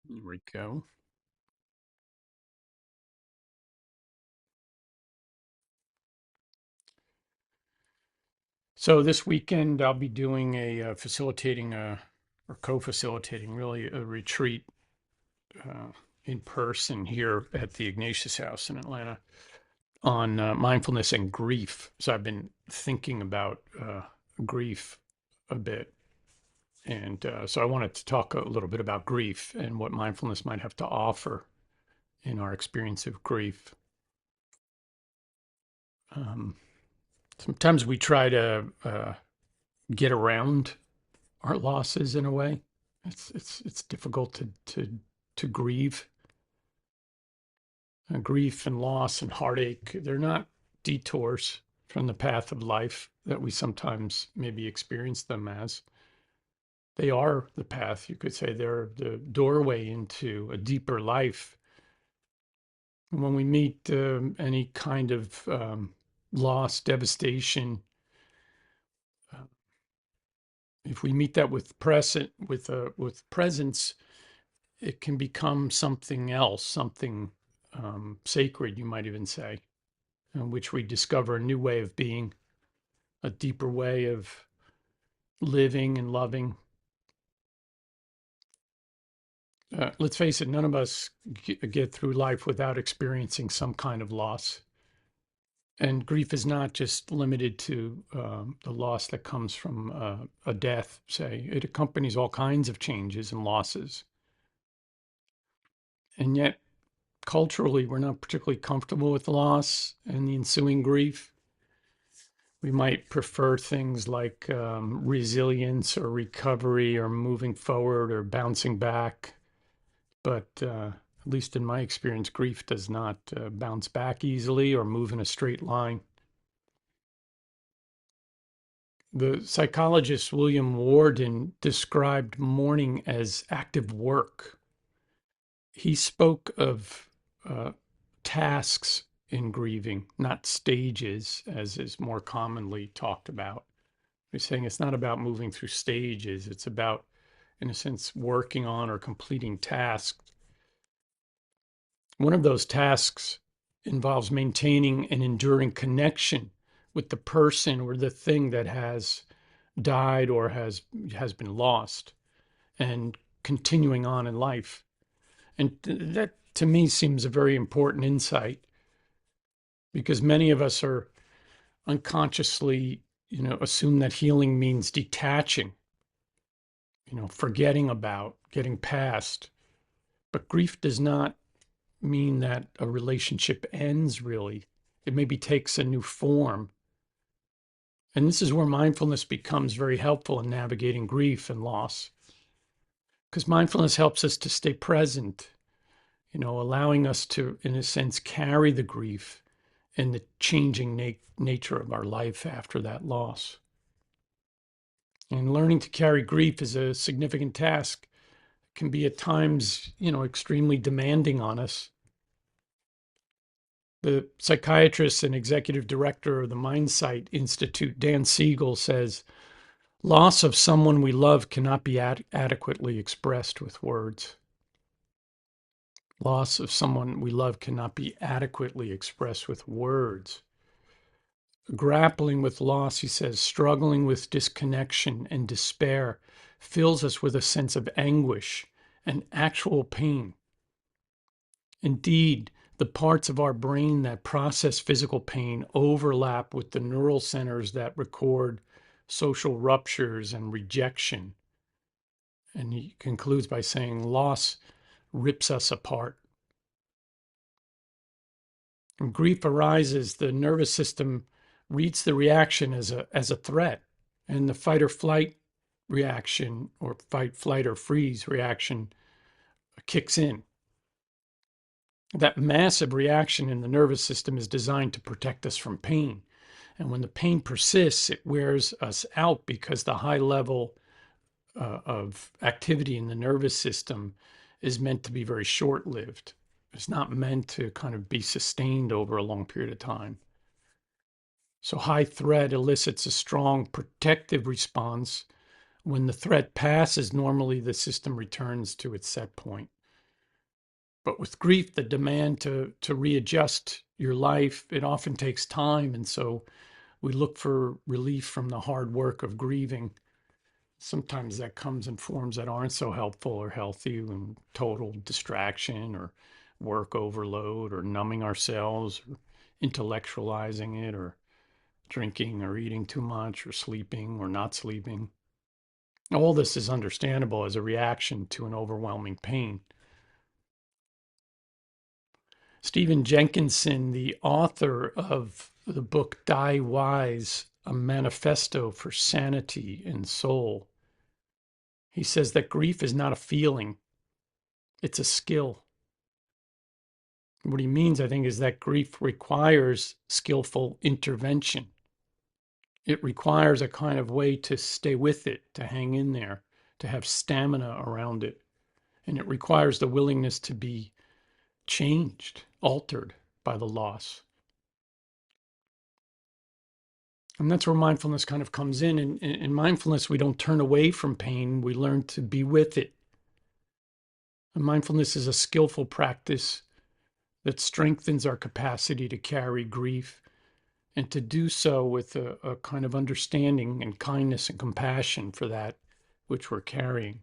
Here we go. So this weekend I'll be doing facilitating or co-facilitating really a retreat uh, in person here at the Ignatius House in Atlanta on mindfulness and grief. So I've been thinking about grief a bit. And so I wanted to talk a little bit about grief and what mindfulness might have to offer in our experience of grief. Um, Sometimes we try to get around our losses in a way. It's difficult to grieve. Grief and loss and heartache, they're not detours from the path of life that we sometimes maybe experience them as. They are the path, you could say. They're the doorway into a deeper life. When we meet any kind of loss, devastation, uh, if we meet that with presence, it can become something else, something sacred, you might even say, in which we discover a new way of being, a deeper way of living and loving. Let's face it, none of us get through life without experiencing some kind of loss. And grief is not just limited to the loss that comes from a death, say. It accompanies all kinds of changes and losses. And yet, culturally, we're not particularly comfortable with loss and the ensuing grief. We might prefer things like resilience or recovery or moving forward or bouncing back. But at least in my experience, grief does not bounce back easily or move in a straight line. The psychologist William Worden described mourning as active work. He spoke of tasks in grieving, not stages, as is more commonly talked about. He's saying it's not about moving through stages, it's about, in a sense, working on or completing tasks. One of those tasks involves maintaining an enduring connection with the person or the thing that has died or has been lost and continuing on in life. And that to me seems a very important insight because many of us are unconsciously, assume that healing means detaching, forgetting about, getting past. But grief does not mean that a relationship ends really. It maybe takes a new form. And this is where mindfulness becomes very helpful in navigating grief and loss. Because mindfulness helps us to stay present, allowing us to, in a sense, carry the grief and the changing nature of our life after that loss. And learning to carry grief is a significant task. It can be at times, extremely demanding on us. The psychiatrist and executive director of the Mindsight Institute, Dan Siegel, says, loss of someone we love cannot be adequately expressed with words. Loss of someone we love cannot be adequately expressed with words. Grappling with loss, he says, struggling with disconnection and despair fills us with a sense of anguish and actual pain. Indeed, the parts of our brain that process physical pain overlap with the neural centers that record social ruptures and rejection. And he concludes by saying, loss rips us apart. When grief arises, the nervous system reads the reaction as a threat, and the fight or flight reaction, or fight, flight, or freeze reaction kicks in. That massive reaction in the nervous system is designed to protect us from pain. And when the pain persists, it wears us out because the high level of activity in the nervous system is meant to be very short lived. It's not meant to kind of be sustained over a long period of time. So high threat elicits a strong protective response. When the threat passes, normally the system returns to its set point. But with grief, the demand to readjust your life, it often takes time. And so we look for relief from the hard work of grieving. Sometimes that comes in forms that aren't so helpful or healthy, and total distraction or work overload or numbing ourselves or intellectualizing it or drinking or eating too much or sleeping or not sleeping. All this is understandable as a reaction to an overwhelming pain. Stephen Jenkinson, the author of the book Die Wise, a manifesto for sanity and soul, he says that grief is not a feeling, it's a skill. What he means, I think, is that grief requires skillful intervention. It requires a kind of way to stay with it, to hang in there, to have stamina around it. And it requires the willingness to be changed, altered by the loss. And that's where mindfulness kind of comes in. In mindfulness, we don't turn away from pain, we learn to be with it. And mindfulness is a skillful practice that strengthens our capacity to carry grief and to do so with a kind of understanding and kindness and compassion for that which we're carrying.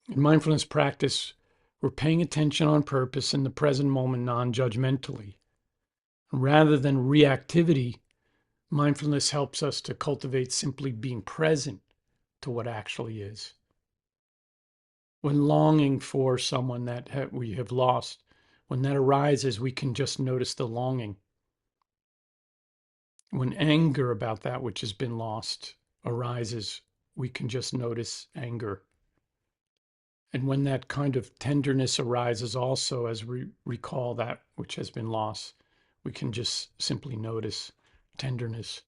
In mindfulness practice, we're paying attention on purpose in the present moment non-judgmentally. Rather than reactivity, mindfulness helps us to cultivate simply being present to what actually is. When longing for someone that we have lost, when that arises, we can just notice the longing. When anger about that which has been lost arises, we can just notice anger. And when that kind of tenderness arises also as we recall that which has been lost, we can just simply notice tenderness.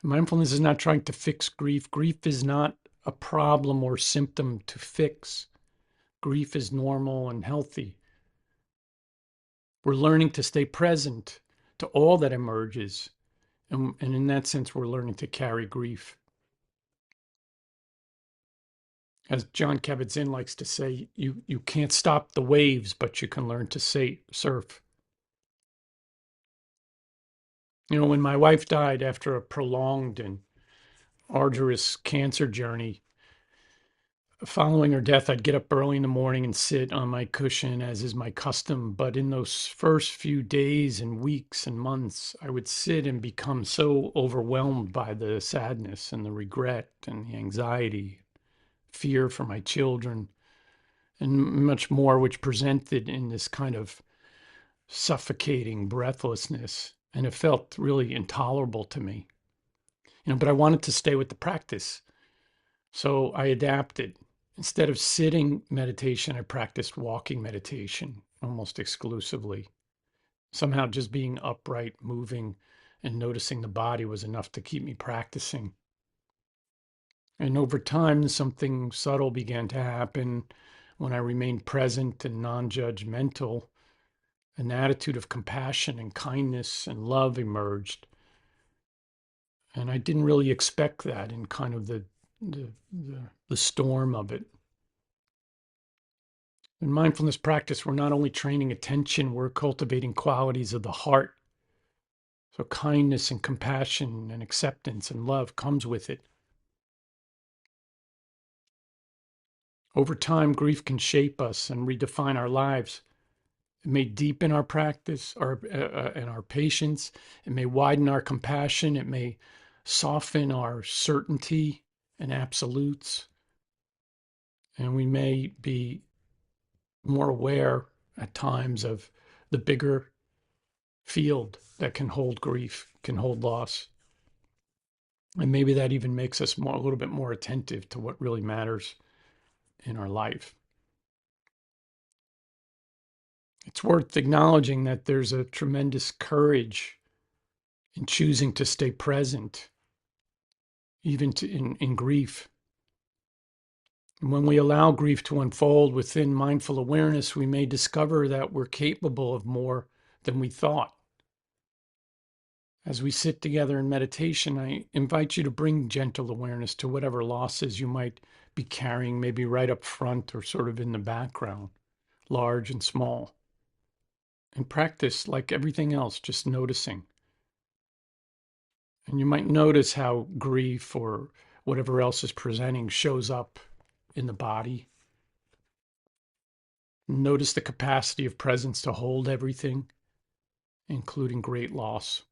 Mindfulness is not trying to fix grief. Grief is not a problem or symptom to fix. Grief is normal and healthy. We're learning to stay present to all that emerges. And in that sense, we're learning to carry grief. As Jon Kabat-Zinn likes to say, you can't stop the waves, but you can learn to surf. You know, when my wife died after a prolonged and arduous cancer journey, following her death, I'd get up early in the morning and sit on my cushion, as is my custom. But in those first few days and weeks and months, I would sit and become so overwhelmed by the sadness and the regret and the anxiety, fear for my children, and much more, which presented in this kind of suffocating breathlessness. And it felt really intolerable to me. But I wanted to stay with the practice. So I adapted. Instead of sitting meditation, I practiced walking meditation almost exclusively. Somehow just being upright, moving, and noticing the body was enough to keep me practicing. And over time, something subtle began to happen when I remained present and non-judgmental. An attitude of compassion and kindness and love emerged. And I didn't really expect that in kind of the storm of it. In mindfulness practice, we're not only training attention, we're cultivating qualities of the heart. So kindness and compassion and acceptance and love comes with it. Over time, grief can shape us and redefine our lives. It may deepen our practice and our patience. It may widen our compassion. It may soften our certainty and absolutes. And we may be more aware at times of the bigger field that can hold grief, can hold loss. And maybe that even makes us a little bit more attentive to what really matters in our life. It's worth acknowledging that there's a tremendous courage in choosing to stay present, even in grief. And when we allow grief to unfold within mindful awareness, we may discover that we're capable of more than we thought. As we sit together in meditation, I invite you to bring gentle awareness to whatever losses you might be carrying, maybe right up front or sort of in the background, large and small. And practice like everything else, just noticing. And you might notice how grief or whatever else is presenting shows up in the body. Notice the capacity of presence to hold everything, including great loss.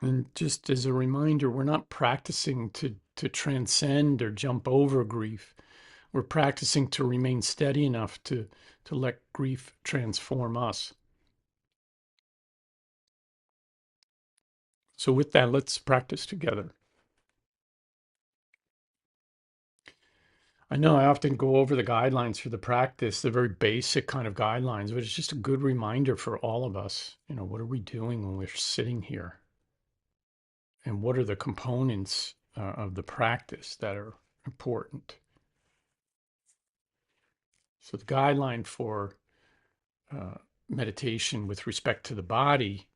And just as a reminder, we're not practicing to transcend or jump over grief. We're practicing to remain steady enough to let grief transform us. So with that, let's practice together. I know I often go over the guidelines for the practice, the very basic kind of guidelines, but it's just a good reminder for all of us. What are we doing when we're sitting here? And what are the components of the practice that are important? So the guideline for uh, meditation with respect to the body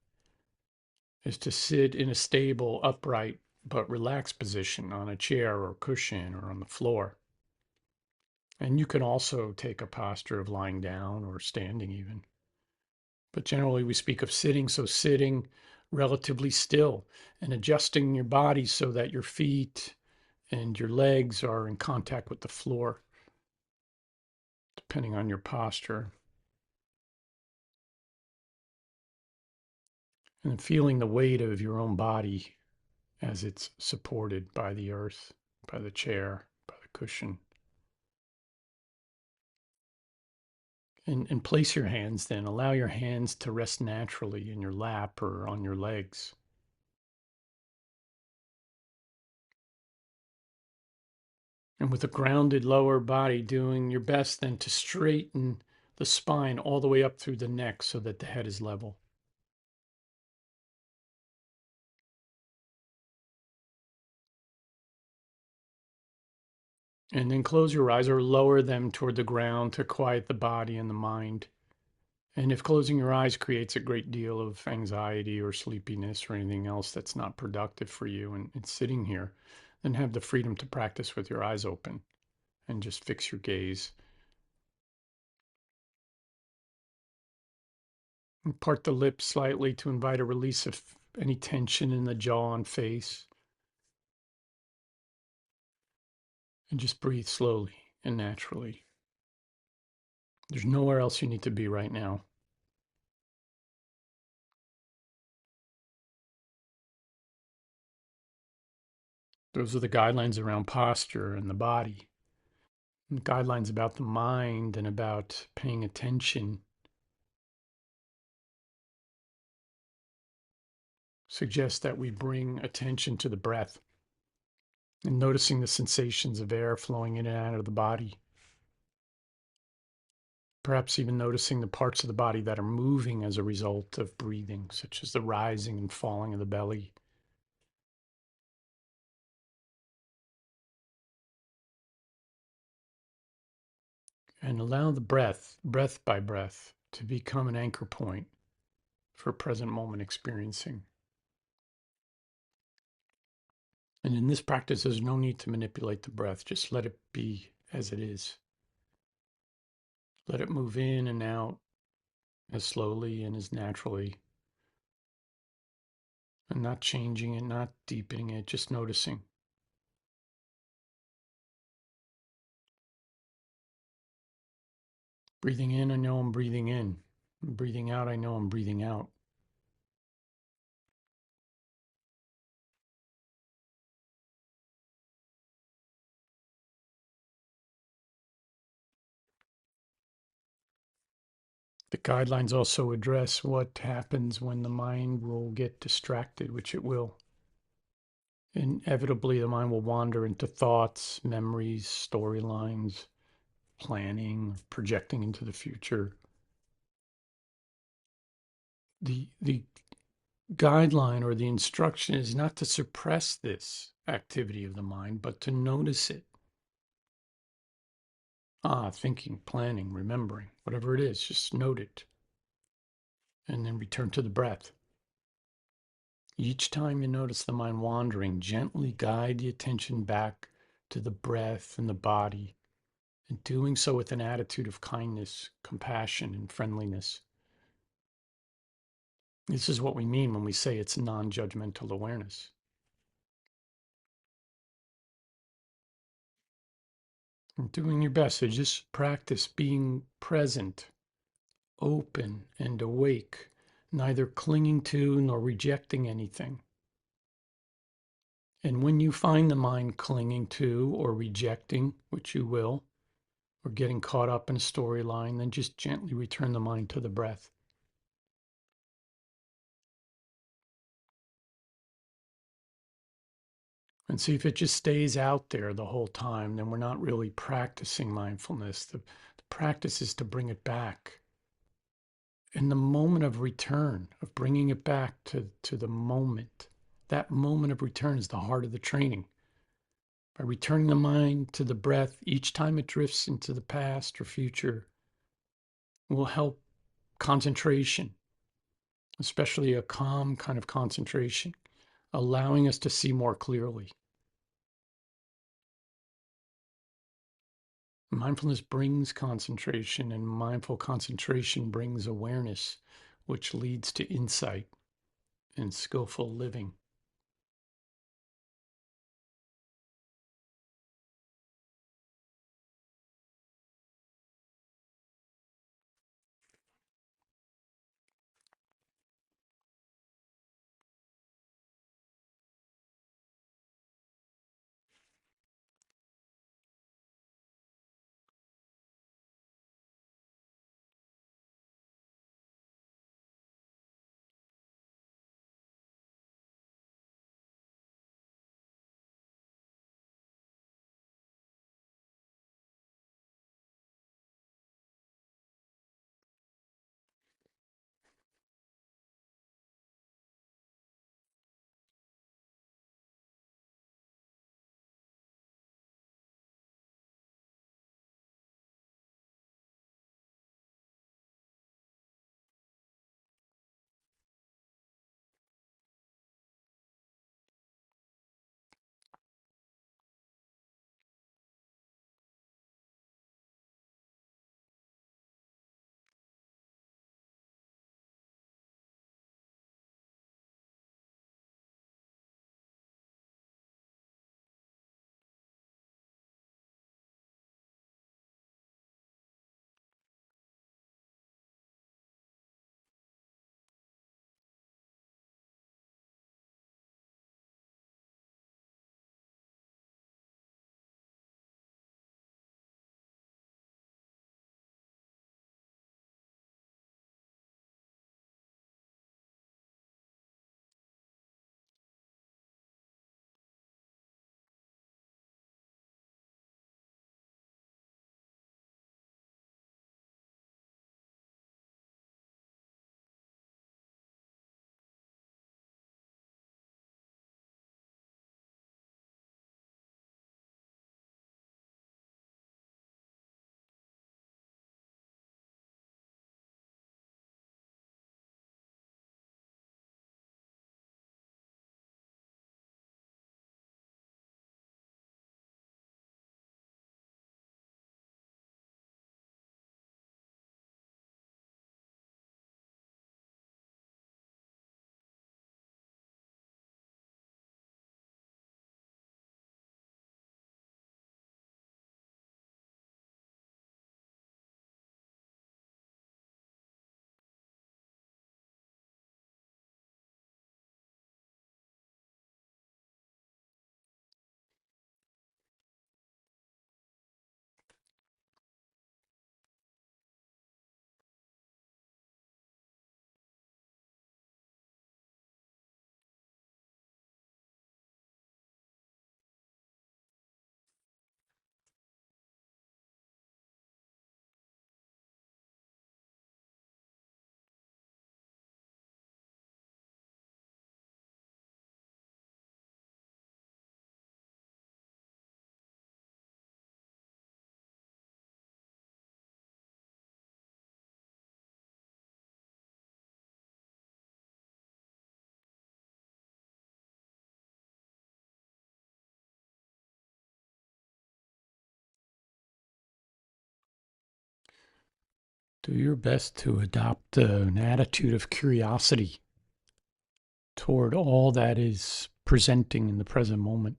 is to sit in a stable, upright, but relaxed position on a chair or cushion or on the floor. And you can also take a posture of lying down or standing even. But generally, we speak of sitting. So, sitting relatively still and adjusting your body so that your feet and your legs are in contact with the floor, depending on your posture. And feeling the weight of your own body as it's supported by the earth, by the chair, by the cushion. And place your hands then. Allow your hands to rest naturally in your lap or on your legs. And with a grounded lower body, doing your best then to straighten the spine all the way up through the neck so that the head is level. And then close your eyes or lower them toward the ground to quiet the body and the mind. And if closing your eyes creates a great deal of anxiety or sleepiness or anything else that's not productive for you and sitting here, then have the freedom to practice with your eyes open and just fix your gaze. And part the lips slightly to invite a release of any tension in the jaw and face. And just breathe slowly and naturally. There's nowhere else you need to be right now. Those are the guidelines around posture and the body. And guidelines about the mind and about paying attention suggest that we bring attention to the breath and noticing the sensations of air flowing in and out of the body. Perhaps even noticing the parts of the body that are moving as a result of breathing, such as the rising and falling of the belly. And allow the breath, breath by breath, to become an anchor point for present moment experiencing. And in this practice, there's no need to manipulate the breath. Just let it be as it is. Let it move in and out as slowly and as naturally. And not changing it, not deepening it, just noticing. Breathing in, I know I'm breathing in. Breathing out, I know I'm breathing out. The guidelines also address what happens when the mind will get distracted, which it will. Inevitably, the mind will wander into thoughts, memories, storylines, planning, projecting into the future. The guideline or the instruction is not to suppress this activity of the mind, but to notice it. Thinking, planning, remembering, whatever it is, just note it. and then return to the breath. Each time you notice the mind wandering, gently guide the attention back to the breath and the body, and doing so with an attitude of kindness, compassion, and friendliness. This is what we mean when we say it's non-judgmental awareness. And doing your best to just practice being present, open, and awake, neither clinging to nor rejecting anything. And when you find the mind clinging to or rejecting, which you will, or getting caught up in a storyline, then just gently return the mind to the breath. And see if it just stays out there the whole time, then we're not really practicing mindfulness. The practice is to bring it back. And the moment of return, of bringing it back to the moment, that moment of return is the heart of the training. By returning the mind to the breath each time it drifts into the past or future, will help concentration, especially a calm kind of concentration, allowing us to see more clearly. Mindfulness brings concentration, and mindful concentration brings awareness, which leads to insight and skillful living. Do your best to adopt an attitude of curiosity toward all that is presenting in the present moment.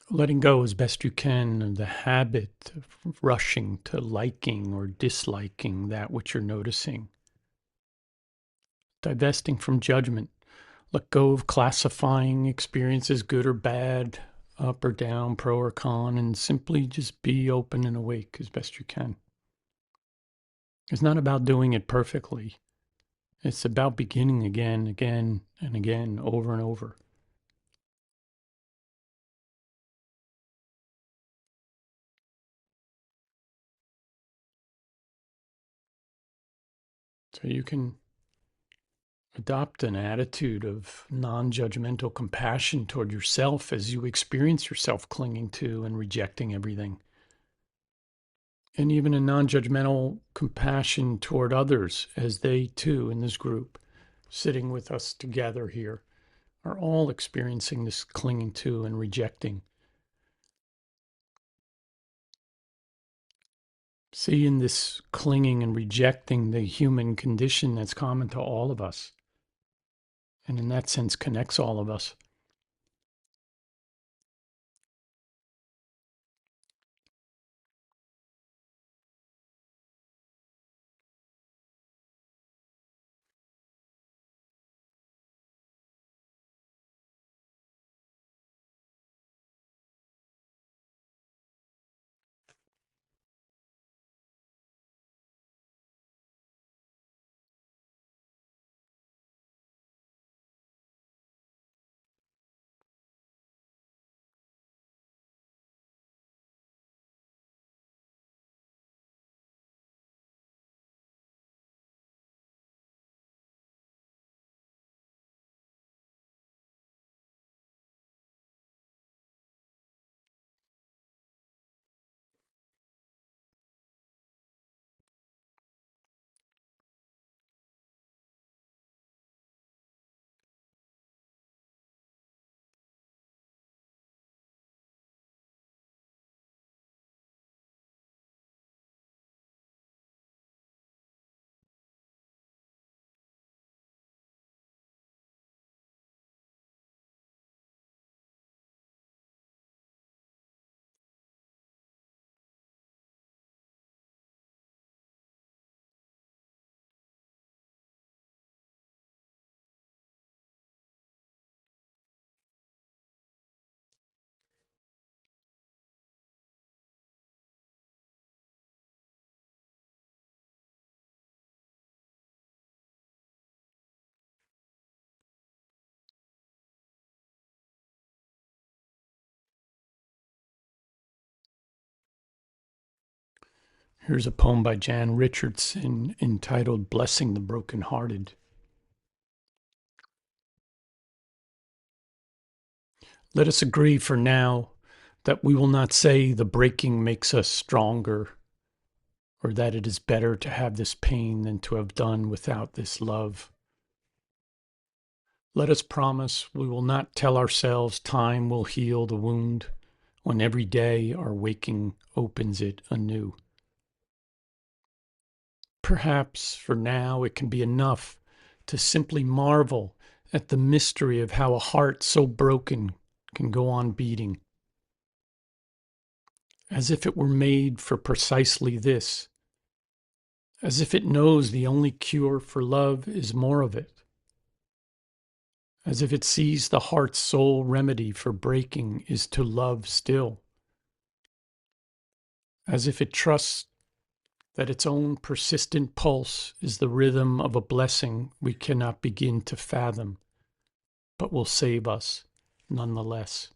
Letting go as best you can of the habit of rushing to liking or disliking that which you're noticing. Divesting from judgment. Let go of classifying experiences good or bad, up or down, pro or con, and simply just be open and awake as best you can. It's not about doing it perfectly. It's about beginning again, again, and again, over and over. So you can adopt an attitude of non-judgmental compassion toward yourself as you experience yourself clinging to and rejecting everything. And even a non-judgmental compassion toward others as they too, in this group, sitting with us together here, are all experiencing this clinging to and rejecting. See in this clinging and rejecting the human condition that's common to all of us, and in that sense connects all of us. Here's a poem by Jan Richardson entitled Blessing the Brokenhearted. Let us agree for now that we will not say the breaking makes us stronger, or that it is better to have this pain than to have done without this love. Let us promise we will not tell ourselves time will heal the wound when every day our waking opens it anew. Perhaps for now it can be enough to simply marvel at the mystery of how a heart so broken can go on beating, as if it were made for precisely this, as if it knows the only cure for love is more of it, as if it sees the heart's sole remedy for breaking is to love still, as if it trusts that its own persistent pulse is the rhythm of a blessing we cannot begin to fathom, but will save us nonetheless.